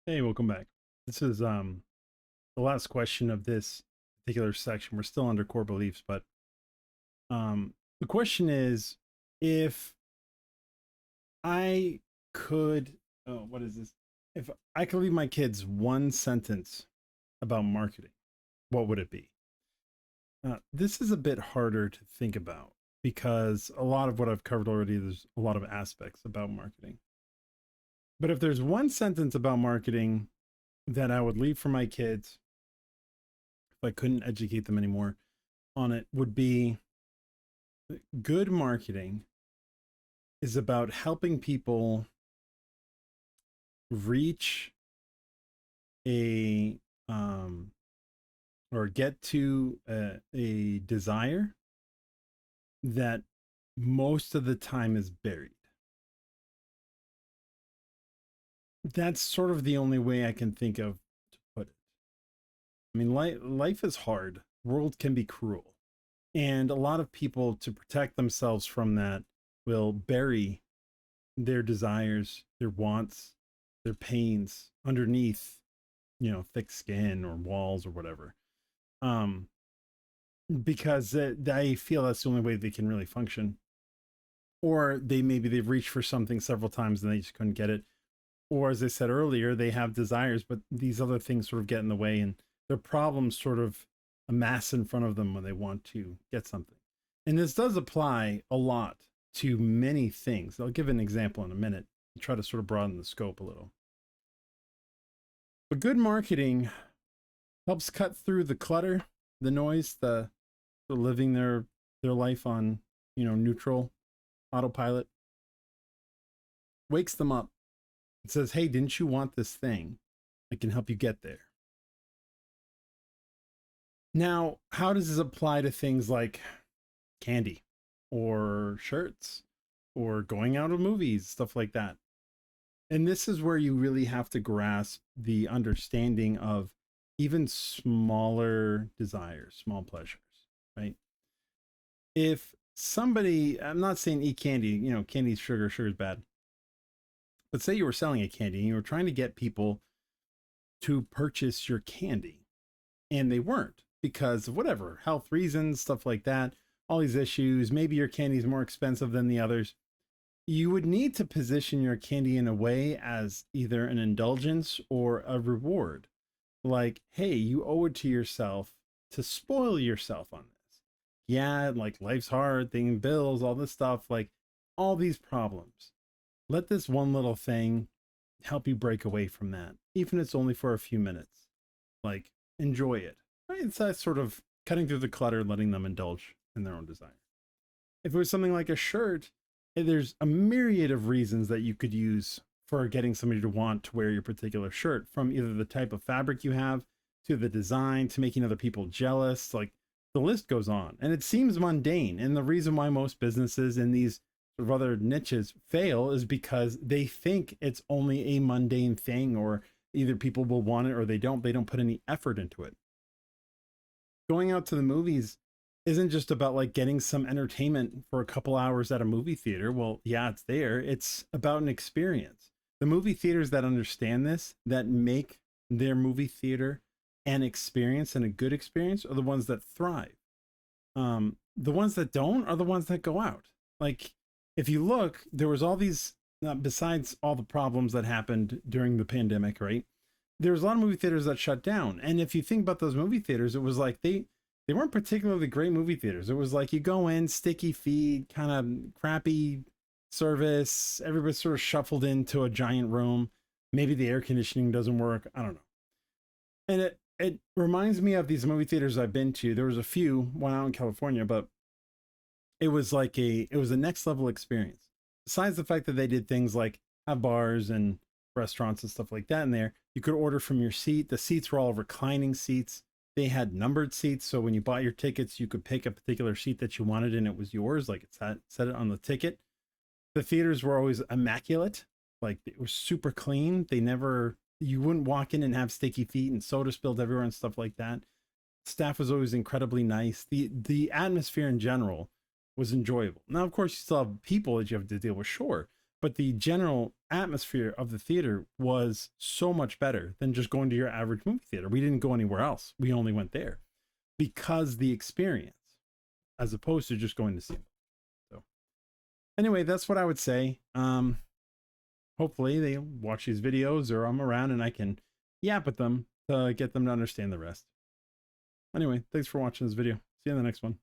Hey, welcome back. This is the last question of this particular section. We're still under core beliefs, but the question is, if I could what is this? If I could leave my kids one sentence about marketing, what would it be? This is a bit harder to think about because a lot of what I've covered already, there's a lot of aspects about marketing. But if there's one sentence about marketing that I would leave for my kids, if I couldn't educate them anymore on it, would be good marketing is about helping people reach a or get to a desire that most of the time is buried. That's sort of the only way I can think of to put it. I mean, life is hard. World can be cruel. And a lot of people, to protect themselves from that, will bury their desires, their wants, their pains underneath, thick skin or walls or whatever. Um, because they feel that's the only way they can really function. Or they've reached for something several times and they just couldn't get it. Or as I said earlier, they have desires, but these other things sort of get in the way and their problems sort of amass in front of them when they want to get something. And this does apply a lot to many things. I'll give an example in a minute and try to sort of broaden the scope a little. But good marketing helps cut through the clutter, the noise, the living their life on, neutral autopilot. Wakes them up. It says, "Hey, didn't you want this thing? I can help you get there." Now, how does this apply to things like candy or shirts or going out of movies, stuff like that? And this is where you really have to grasp the understanding of even smaller desires, small pleasures, right? If somebody, I'm not saying eat candy, candy's sugar, sugar's bad. But say you were selling a candy and you were trying to get people to purchase your candy and they weren't because of whatever, health reasons, stuff like that, all these issues. Maybe your candy is more expensive than the others. You would need to position your candy in a way as either an indulgence or a reward. Like, hey, you owe it to yourself to spoil yourself on this. Yeah, like life's hard, thing, bills, all this stuff, like all these problems. Let this one little thing help you break away from that, even if it's only for a few minutes. Like, enjoy it. Right? It's that sort of cutting through the clutter, letting them indulge in their own desire. If it was something like a shirt, there's a myriad of reasons that you could use for getting somebody to want to wear your particular shirt, from either the type of fabric you have to the design to making other people jealous. Like, the list goes on, and it seems mundane. And the reason why most businesses in these sort of other niches fail is because they think it's only a mundane thing, or either people will want it or they don't put any effort into it. Going out to the movies isn't just about like getting some entertainment for a couple hours at a movie theater. Well, yeah, it's there. It's about an experience. The movie theaters that understand this, that make their movie theater an experience and a good experience, are the ones that thrive. The ones that don't are the ones that go out. Like, if you look, there was all these, besides all the problems that happened during the pandemic, right? There was a lot of movie theaters that shut down. And if you think about those movie theaters, it was like they weren't particularly great movie theaters. It was like you go in, sticky feet, kind of crappy service. Everybody's sort of shuffled into a giant room. Maybe the air conditioning doesn't work. I don't know. And it reminds me of these movie theaters I've been to. There was a few, one out in California, but it was like it was a next level experience. Besides the fact that they did things like have bars and restaurants and stuff like that in there, you could order from your seat. The seats were all reclining seats. They had numbered seats, so when you bought your tickets, you could pick a particular seat that you wanted and it was yours. Like, it said it on the ticket. The theaters were always immaculate. Like, it was super clean. You wouldn't walk in and have sticky feet and soda spilled everywhere and stuff like that. Staff was always incredibly nice. The atmosphere in general was enjoyable. Now, of course, you still have people that you have to deal with, sure, but the general atmosphere of the theater was so much better than just going to your average movie theater. We didn't go anywhere else. We only went there because the experience, as opposed to just going to see them. So anyway, that's what I would say. Hopefully they watch these videos, or I'm around and I can yap at them to get them to understand the rest. Anyway, thanks for watching this video. See you in the next one.